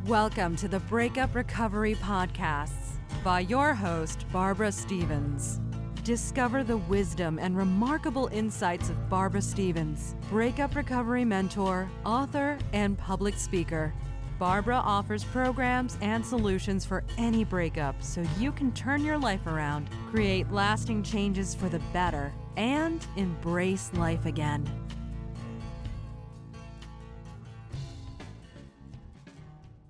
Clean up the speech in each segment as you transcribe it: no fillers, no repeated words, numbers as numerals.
Welcome to the Breakup Recovery Podcasts by your host, Barbara Stevens. Discover the wisdom and remarkable insights of Barbara Stevens, breakup recovery mentor, author, and public speaker. Barbara offers programs and solutions for any breakup so you can turn your life around, create lasting changes for the better, and embrace life again.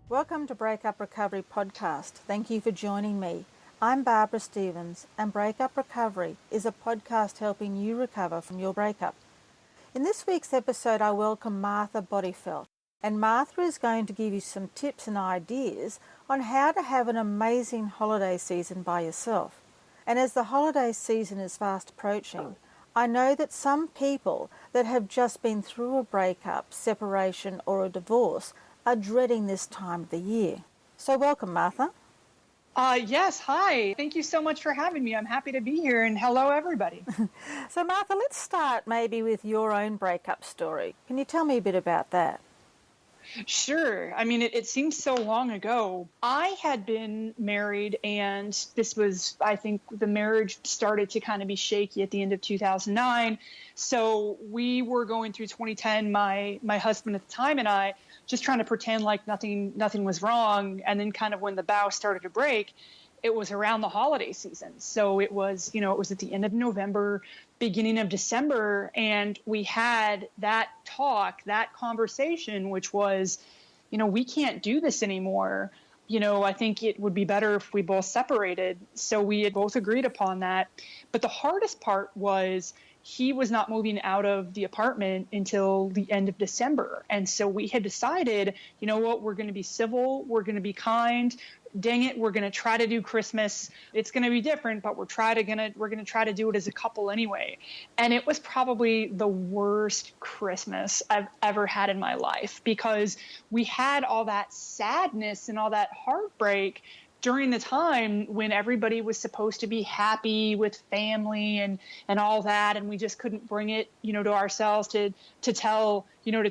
Welcome to Breakup Recovery Podcast. Thank you for joining me. I'm Barbara Stevens, and Breakup Recovery is a podcast helping you recover from your breakup. In this week's episode, I welcome Martha Bodyfelt, and Martha is going to give you some tips and ideas on how to have an amazing holiday season by yourself. And as the holiday season is fast approaching, I know that some people that have just been through a breakup, separation, or a divorce are dreading this time of the year. So welcome, Martha. Yes, hi. Thank you so much for having me. I'm happy to be here, and hello, everybody. So Martha, let's start maybe with your own breakup story. Can you tell me a bit about that? Sure. I mean, it seems so long ago. I had been married, and this was, I think, the marriage started to kind of be shaky at the end of 2009. So we were going through 2010, my husband at the time and I, just trying to pretend like nothing was wrong. And then kind of when the bow started to break, it was around the holiday season. So it was at the end of November, beginning of December. And we had that talk, that conversation, which was, we can't do this anymore. I think it would be better if we both separated. So we had both agreed upon that. But the hardest part was he was not moving out of the apartment until the end of December. And so we had decided, we're going to be civil, we're going to be kind. Dang it, we're going to try to do Christmas. It's going to be different, but we're going to try to do it as a couple anyway. And it was probably the worst Christmas I've ever had in my life, because we had all that sadness and all that heartbreak during the time when everybody was supposed to be happy with family and all that. And we just couldn't bring it, to ourselves to tell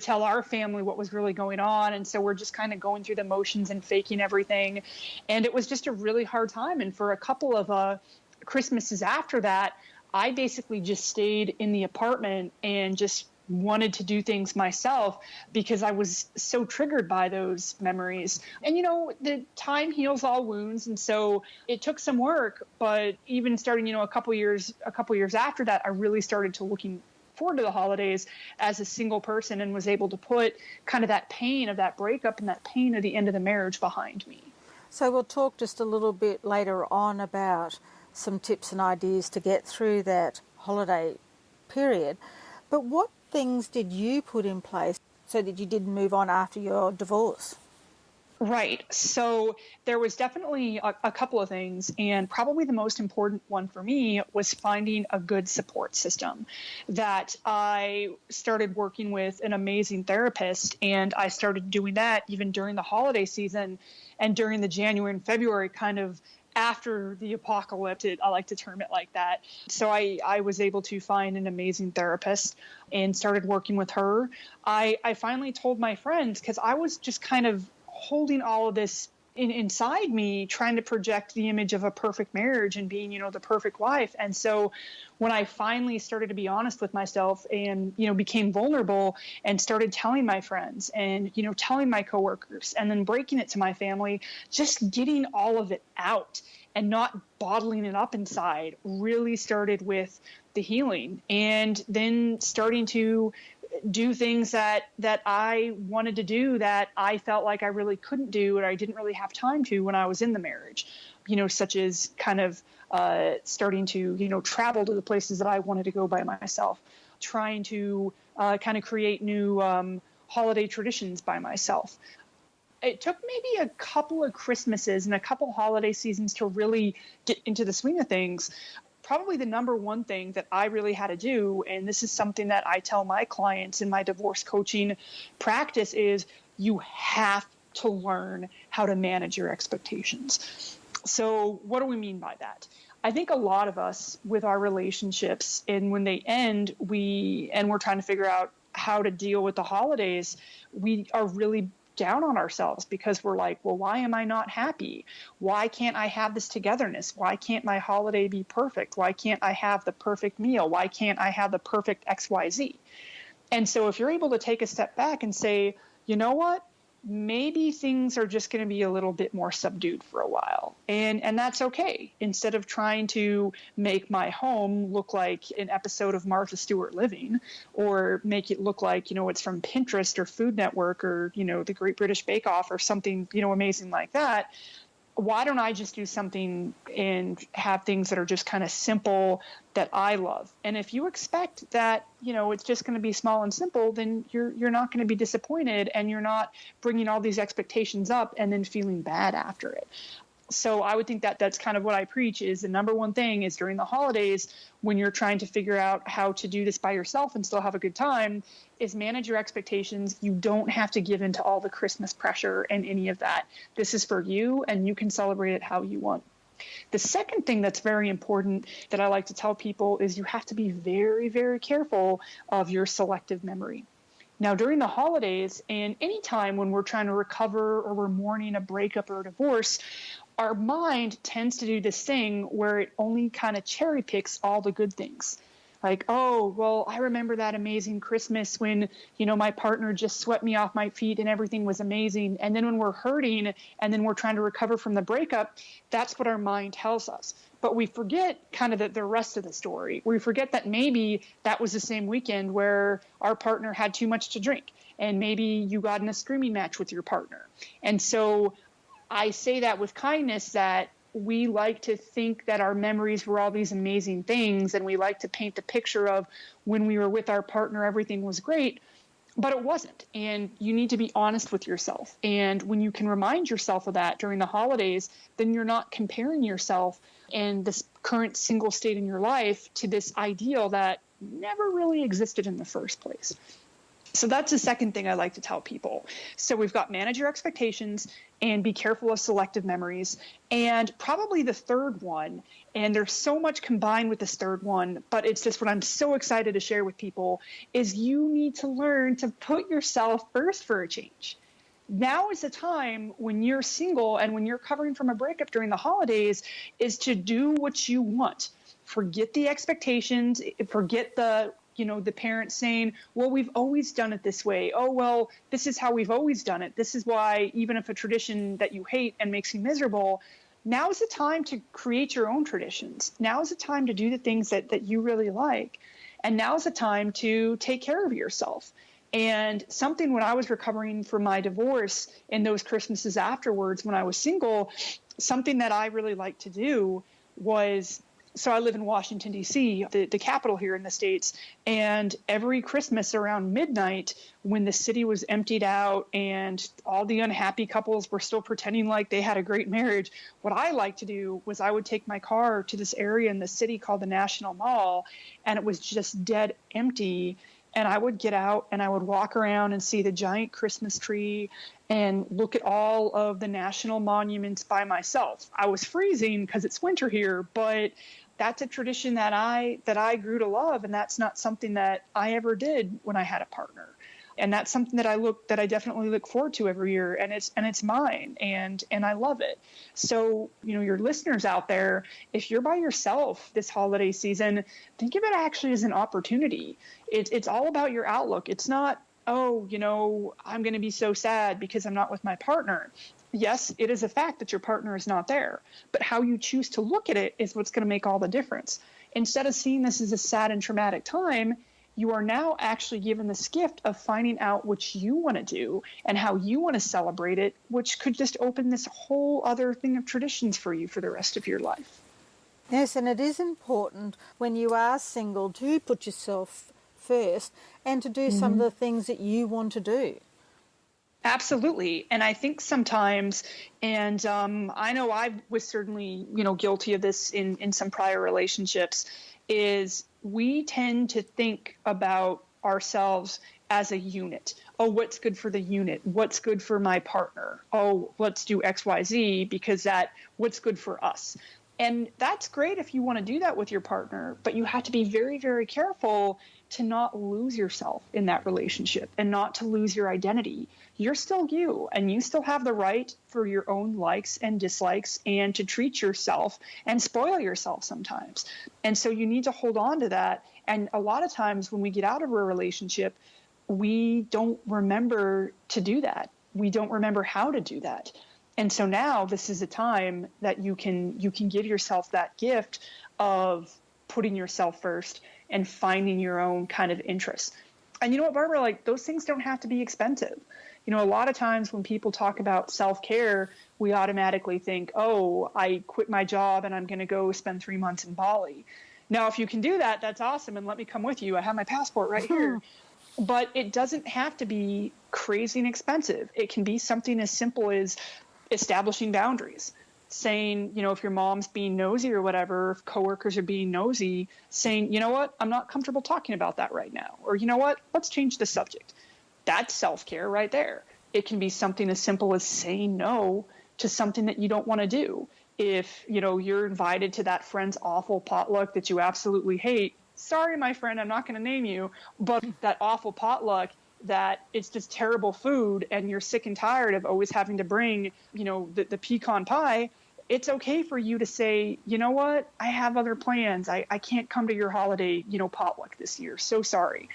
our family what was really going on. And so we're just kind of going through the motions and faking everything. And it was just a really hard time. And for a couple of Christmases after that, I basically just stayed in the apartment and just wanted to do things myself because I was so triggered by those memories. And, the time heals all wounds. And so it took some work, but even starting, a couple years after that, I really started to looking forward to the holidays as a single person and was able to put kind of that pain of that breakup and that pain of the end of the marriage behind me. So we'll talk just a little bit later on about some tips and ideas to get through that holiday period. But what things did you put in place so that you didn't move on after your divorce? Right. So there was definitely a couple of things, and probably the most important one for me was finding a good support system. That I started working with an amazing therapist, and I started doing that even during the holiday season and during the January and February kind of after the apocalypse, I like to term it like that. So I was able to find an amazing therapist and started working with her. I finally told my friends, because I was just kind of holding all of this inside me, trying to project the image of a perfect marriage and being, the perfect wife. And so when I finally started to be honest with myself and, became vulnerable and started telling my friends and, telling my coworkers and then breaking it to my family, just getting all of it out and not bottling it up inside really started with the healing, and then starting to do things that I wanted to do that I felt like I really couldn't do or I didn't really have time to when I was in the marriage, such as kind of starting to, travel to the places that I wanted to go by myself, trying to kind of create new holiday traditions by myself. It took maybe a couple of Christmases and a couple holiday seasons to really get into the swing of things. Probably the number one thing that I really had to do, and this is something that I tell my clients in my divorce coaching practice, is you have to learn how to manage your expectations. So what do we mean by that? I think a lot of us with our relationships, and when they end, we're trying to figure out how to deal with the holidays, we are really down on ourselves because we're like, well, why am I not happy? Why can't I have this togetherness? Why can't my holiday be perfect? Why can't I have the perfect meal? Why can't I have the perfect XYZ? And so if you're able to take a step back and say, you know what, maybe things are just going to be a little bit more subdued for a while. And that's okay. Instead of trying to make my home look like an episode of Martha Stewart Living, or make it look like, it's from Pinterest or Food Network or, the Great British Bake Off or something, amazing like that, why don't I just do something and have things that are just kind of simple that I love? And if you expect that, it's just going to be small and simple, then you're not going to be disappointed, and you're not bringing all these expectations up and then feeling bad after it. So I would think that that's kind of what I preach is the number one thing is during the holidays, when you're trying to figure out how to do this by yourself and still have a good time, is manage your expectations. You don't have to give into all the Christmas pressure and any of that. This is for you, and you can celebrate it how you want. The second thing that's very important that I like to tell people is you have to be very, very careful of your selective memory. Now, during the holidays and any time when we're trying to recover or we're mourning a breakup or a divorce, our mind tends to do this thing where it only kind of cherry picks all the good things. Like, oh, well, I remember that amazing Christmas when, my partner just swept me off my feet and everything was amazing. And then when we're hurting and then we're trying to recover from the breakup, that's what our mind tells us. But we forget kind of the rest of the story. We forget that maybe that was the same weekend where our partner had too much to drink, and maybe you got in a screaming match with your partner. And so I say that with kindness, that we like to think that our memories were all these amazing things, and we like to paint the picture of when we were with our partner, everything was great, but it wasn't. And you need to be honest with yourself. And when you can remind yourself of that during the holidays, then you're not comparing yourself and this current single state in your life to this ideal that never really existed in the first place. So that's the second thing I like to tell people. So we've got manage your expectations and be careful of selective memories. And probably the third one, and there's so much combined with this third one, but it's just what I'm so excited to share with people, is you need to learn to put yourself first for a change. Now is the time when you're single and when you're recovering from a breakup during the holidays is to do what you want. Forget the expectations, forget the parents saying, well, we've always done it this way. Oh, well, this is how we've always done it. This is why, even if a tradition that you hate and makes you miserable, now is the time to create your own traditions. Now is the time to do the things that you really like. And now is the time to take care of yourself. And something when I was recovering from my divorce in those Christmases afterwards when I was single, something that I really liked to do was, so I live in Washington, D.C., the capital here in the States, and every Christmas around midnight when the city was emptied out and all the unhappy couples were still pretending like they had a great marriage, what I liked to do was I would take my car to this area in the city called the National Mall, and it was just dead empty. And I would get out and I would walk around and see the giant Christmas tree and look at all of the national monuments by myself. I was freezing because it's winter here, but that's a tradition that I grew to love, and that's not something that I ever did when I had a partner. And that's something that I definitely look forward to every year, and it's mine, and I love it. So, your listeners out there, if you're by yourself this holiday season, think of it actually as an opportunity. It's all about your outlook. It's not, oh, I'm going to be so sad because I'm not with my partner. Yes, it is a fact that your partner is not there, but how you choose to look at it is what's going to make all the difference. Instead of seeing this as a sad and traumatic time, you are now actually given this gift of finding out what you want to do and how you want to celebrate it, which could just open this whole other thing of traditions for you for the rest of your life. Yes, and it is important when you are single to put yourself first and to do some of the things that you want to do. Absolutely. And I think sometimes, and I know I was certainly, guilty of this in some prior relationships, is we tend to think about ourselves as a unit. Oh, what's good for the unit? What's good for my partner? Oh, let's do XYZ because what's good for us. And that's great if you want to do that with your partner, but you have to be very, very careful to not lose yourself in that relationship and not to lose your identity. You're still you, and you still have the right for your own likes and dislikes and to treat yourself and spoil yourself sometimes. And so you need to hold on to that. And a lot of times when we get out of a relationship, we don't remember to do that. We don't remember how to do that. And so now this is a time that you can give yourself that gift of putting yourself first and finding your own kind of interests. And you know what, Barbara, like those things don't have to be expensive. You know, a lot of times when people talk about self-care, we automatically think, oh, I quit my job and I'm going to go spend 3 months in Bali. Now, if you can do that, that's awesome. And let me come with you. I have my passport right here. But it doesn't have to be crazy and expensive. It can be something as simple as establishing boundaries, saying, you know, if your mom's being nosy or whatever, if coworkers are being nosy, saying, you know what, I'm not comfortable talking about that right now. Or, you know what, let's change the subject. That's self-care right there. It can be something as simple as saying no to something that you don't want to do. If, you know, you're invited to that friend's awful potluck that you absolutely hate, sorry, my friend, I'm not going to name you, but that awful potluck that it's just terrible food and you're sick and tired of always having to bring, you know, the pecan pie, it's okay for you to say, you know what, I have other plans. I can't come to your holiday, you know, potluck this year. So sorry.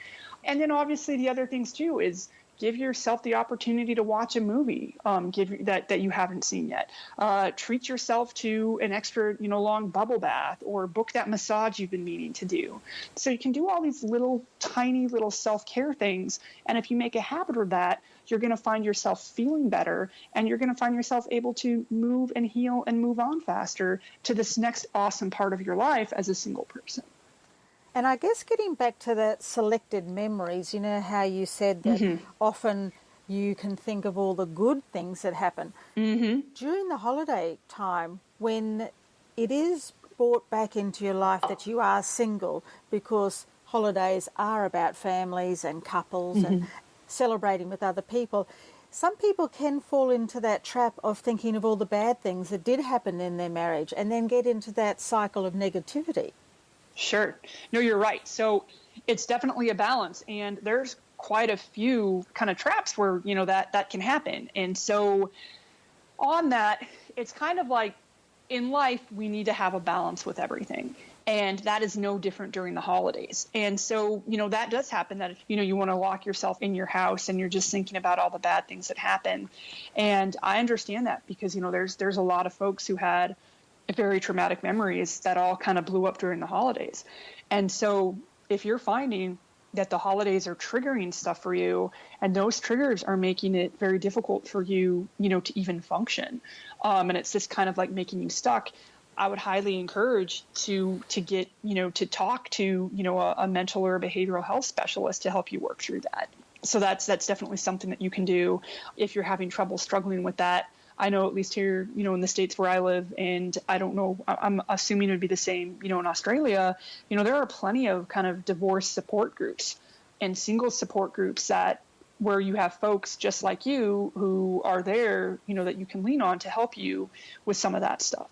And then obviously the other things too is give yourself the opportunity to watch a movie that you haven't seen yet. Treat yourself to an extra, you know, long bubble bath or book that massage you've been meaning to do. So you can do all these little tiny little self-care things. And if you make a habit of that, you're going to find yourself feeling better and you're going to find yourself able to move and heal and move on faster to this next awesome part of your life as a single person. And I guess getting back to that selected memories, you know how you said that often you can think of all the good things that happen. During the holiday time, when it is brought back into your life that you are single, because holidays are about families and couples and celebrating with other people, some people can fall into that trap of thinking of all the bad things that did happen in their marriage and then get into that cycle of negativity. Sure. No, you're right. So it's definitely a balance, and there's quite a few kind of traps where, you know, that can happen. And so on that, it's kind of like in life, we need to have a balance with everything. And that is no different during the holidays. And so, you know, that does happen that, you know, you want to lock yourself in your house and you're just thinking about all the bad things that happen. And I understand that because, you know, there's a lot of folks who had very traumatic memories that all kind of blew up during the holidays. And so if you're finding that the holidays are triggering stuff for you and those triggers are making it very difficult for you, you know, to even function, and it's just kind of like making you stuck, I would highly encourage to get, you know, to talk to, you know, a mental or a behavioral health specialist to help you work through that. So that's definitely something that you can do if you're having trouble struggling with that. I know at least here, you know, in the States where I live, and I don't know, I'm assuming it would be the same, you know, in Australia, you know, there are plenty of kind of divorce support groups and single support groups that where you have folks just like you who are there, you know, that you can lean on to help you with some of that stuff.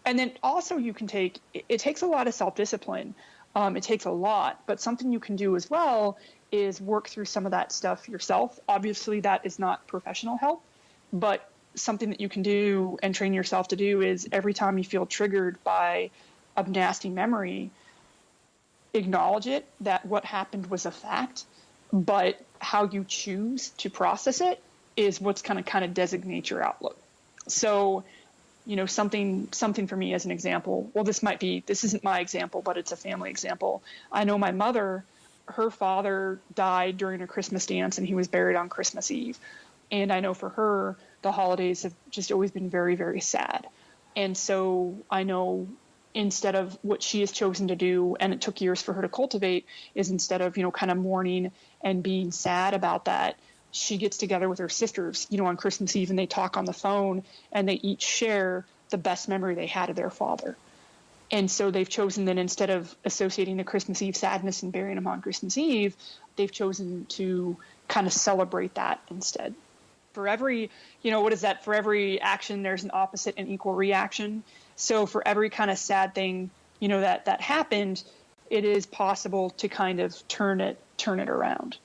And then also you can it takes a lot of self-discipline. It takes a lot, but something you can do as well is work through some of that stuff yourself. Obviously that is not professional help, but something that you can do and train yourself to do is every time you feel triggered by a nasty memory, acknowledge it, that what happened was a fact, but how you choose to process it is what's going to kind of designate your outlook. So, you know, something for me as an example, well, this isn't my example, but it's a family example. I know my mother, her father died during a Christmas dance and he was buried on Christmas Eve. And I know for her, the holidays have just always been very, very sad. And so I know instead of what she has chosen to do, and it took years for her to cultivate, is instead of, you know, kind of mourning and being sad about that, she gets together with her sisters, you know, on Christmas Eve and they talk on the phone and they each share the best memory they had of their father. And so they've chosen that instead of associating the Christmas Eve sadness and burying him on Christmas Eve, they've chosen to kind of celebrate that instead. For every, you know, what is that? For every action, there's an opposite and equal reaction. So for every kind of sad thing, you know, that happened, it is possible to kind of turn it around.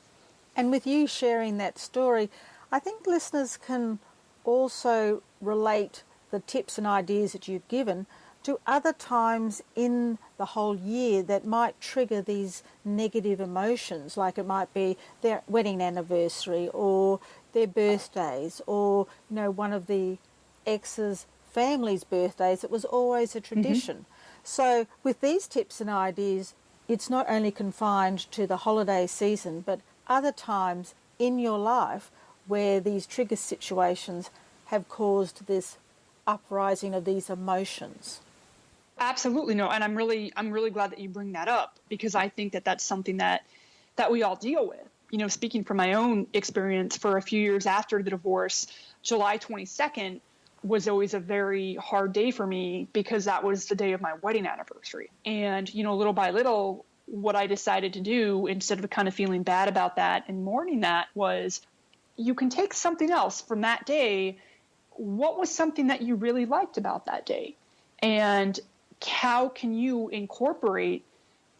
And with you sharing that story, I think listeners can also relate the tips and ideas that you've given to other times in the whole year that might trigger these negative emotions, like it might be their wedding anniversary or their birthdays, or one of the ex's family's birthdays. It was always a tradition. So with these tips and ideas, it's not only confined to the holiday season, but other times in your life where these trigger situations have caused this uprising of these emotions. Absolutely. No. And I'm really glad that you bring that up, because I think that that's something that we all deal with. Speaking from my own experience, for a few years after the divorce, July 22nd was always a very hard day for me, because that was the day of my wedding anniversary. And, little by little, what I decided to do, instead of kind of feeling bad about that and mourning that, was you can take something else from that day. What was something that you really liked about that day? And how can you incorporate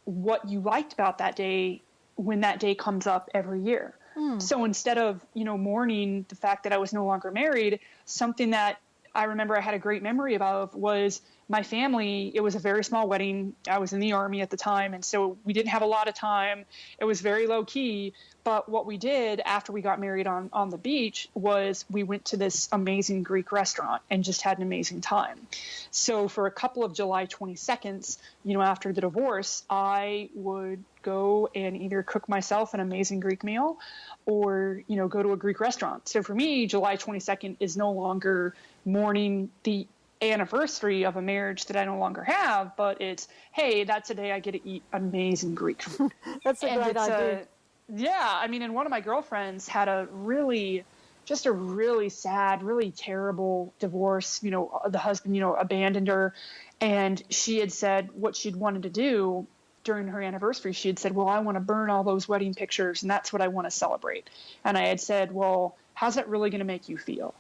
what you liked about that day when that day comes up every year? So instead of, mourning the fact that I was no longer married, something that I remember I had a great memory of was my family. It was a very small wedding. I was in the Army at the time, and so we didn't have a lot of time. It was very low key. But what we did after we got married on the beach was we went to this amazing Greek restaurant and just had an amazing time. So for a couple of July 22nds, after the divorce, I would go and either cook myself an amazing Greek meal or, go to a Greek restaurant. So for me, July 22nd is no longer mourning the anniversary of a marriage that I no longer have, but it's, hey, that's a day I get to eat amazing Greek food. That's a great idea. Yeah. I mean, and one of my girlfriends had a really sad, really terrible divorce. The husband, abandoned her, and she had said what she'd wanted to do during her anniversary. She had said, well, I want to burn all those wedding pictures, and that's what I want to celebrate. And I had said, well, how's that really going to make you feel?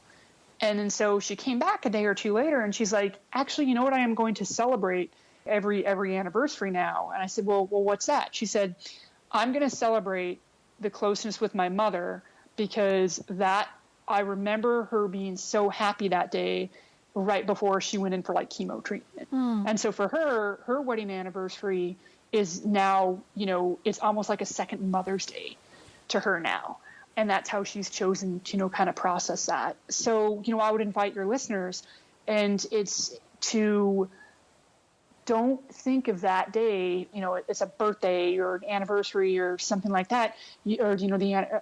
And then so she came back a day or two later, and she's like, actually, you know what? I am going to celebrate every anniversary now. And I said, well, what's that? She said, I'm going to celebrate the closeness with my mother, because that I remember her being so happy that day right before she went in for like chemo treatment. And so for her wedding anniversary is now, it's almost like a second Mother's Day to her now. And that's how she's chosen to, kind of process that. So, I would invite your listeners, and it's to don't think of that day, it's a birthday or an anniversary or something like that, or,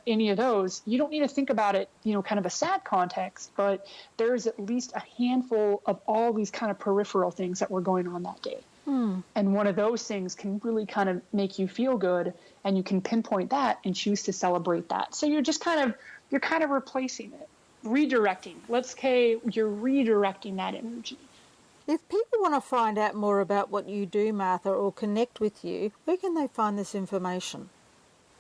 any of those. You don't need to think about it, kind of a sad context, but there's at least a handful of all these kind of peripheral things that were going on that day. And one of those things can really kind of make you feel good, and you can pinpoint that and choose to celebrate that. So you're kind of replacing it, redirecting. You're redirecting that energy. If people want to find out more about what you do, Martha, or connect with you, where can they find this information?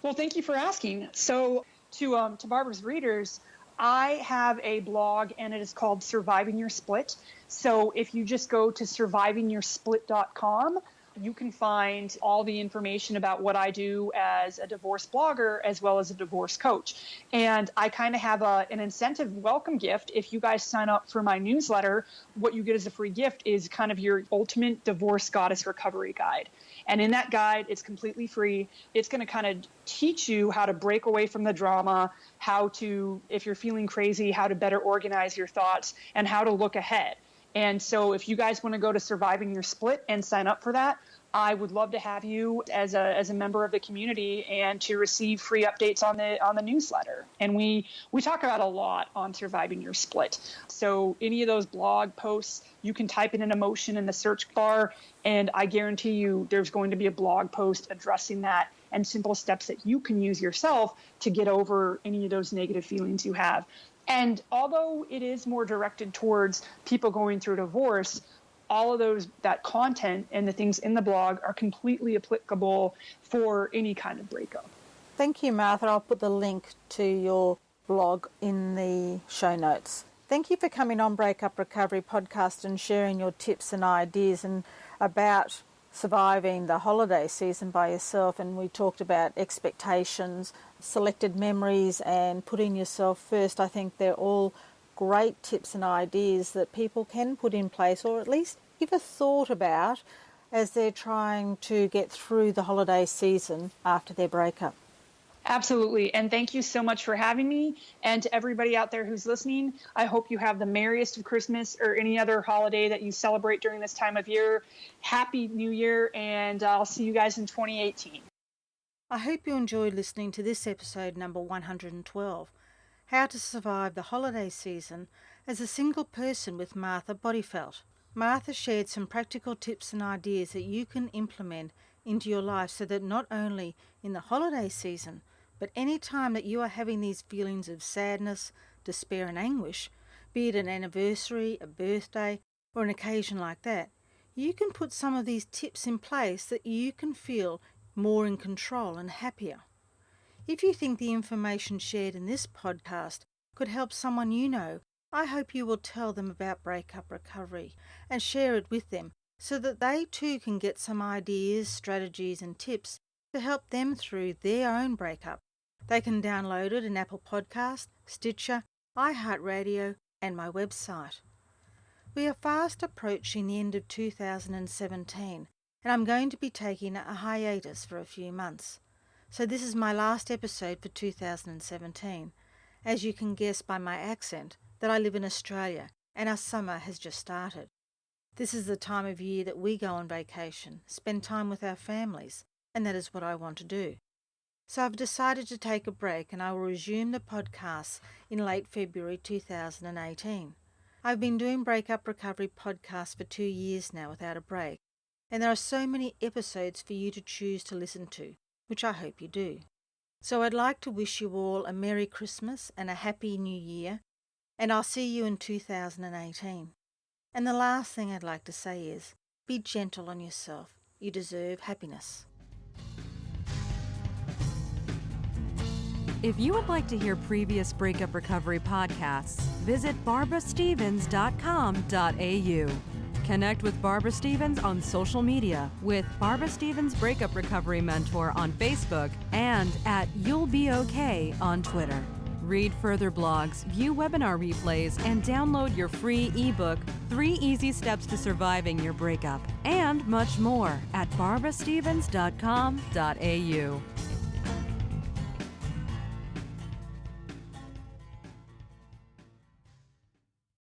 Well, thank you for asking. So to Barbara's readers, I have a blog, and it is called Surviving Your Split. So if you just go to survivingyoursplit.com, you can find all the information about what I do as a divorce blogger as well as a divorce coach. And I kind of have an incentive welcome gift. If you guys sign up for my newsletter, what you get as a free gift is kind of your ultimate divorce goddess recovery guide. And in that guide, it's completely free. It's going to kind of teach you how to break away from the drama, how to, if you're feeling crazy, how to better organize your thoughts, and how to look ahead. And so if you guys want to go to Surviving Your Split and sign up for that, I would love to have you as a member of the community and to receive free updates on the newsletter. And we talk about a lot on Surviving Your Split. So any of those blog posts, you can type in an emotion in the search bar, and I guarantee you there's going to be a blog post addressing that and simple steps that you can use yourself to get over any of those negative feelings you have. And although it is more directed towards people going through divorce, all of that content and the things in the blog are completely applicable for any kind of breakup. Thank you, Martha. I'll put the link to your blog in the show notes. Thank you for coming on Breakup Recovery Podcast and sharing your tips and ideas and about surviving the holiday season by yourself, and we talked about expectations, selected memories, and putting yourself first. I think they're all great tips and ideas that people can put in place, or at least give a thought about as they're trying to get through the holiday season after their breakup. Absolutely. And thank you so much for having me. And to everybody out there who's listening, I hope you have the merriest of Christmas or any other holiday that you celebrate during this time of year. Happy New Year, and I'll see you guys in 2018. I hope you enjoyed listening to this episode number 112, How to Survive the Holiday Season as a Single Person with Martha Bodyfelt. Martha shared some practical tips and ideas that you can implement into your life so that not only in the holiday season, but any time that you are having these feelings of sadness, despair and anguish, be it an anniversary, a birthday, or an occasion like that, you can put some of these tips in place that you can feel more in control and happier. If you think the information shared in this podcast could help someone you know, I hope you will tell them about breakup recovery and share it with them so that they too can get some ideas, strategies and tips to help them through their own breakup. They can download it in Apple Podcast, Stitcher, iHeartRadio and my website. We are fast approaching the end of 2017 and I'm going to be taking a hiatus for a few months. So this is my last episode for 2017. As you can guess by my accent that I live in Australia and our summer has just started. This is the time of year that we go on vacation, spend time with our families, and that is what I want to do. So I've decided to take a break and I will resume the podcasts in late February 2018. I've been doing Breakup Recovery podcasts for 2 years now without a break, and there are so many episodes for you to choose to listen to, which I hope you do. So I'd like to wish you all a Merry Christmas and a Happy New Year, and I'll see you in 2018. And the last thing I'd like to say is, be gentle on yourself. You deserve happiness. If you would like to hear previous Breakup Recovery podcasts, visit barbarastevens.com.au. Connect with Barbara Stevens on social media with Barbara Stevens Breakup Recovery Mentor on Facebook and at You'll Be Okay on Twitter. Read further blogs, view webinar replays, and download your free ebook, 3 Easy Steps to Surviving Your Breakup, and much more at barbarastevens.com.au.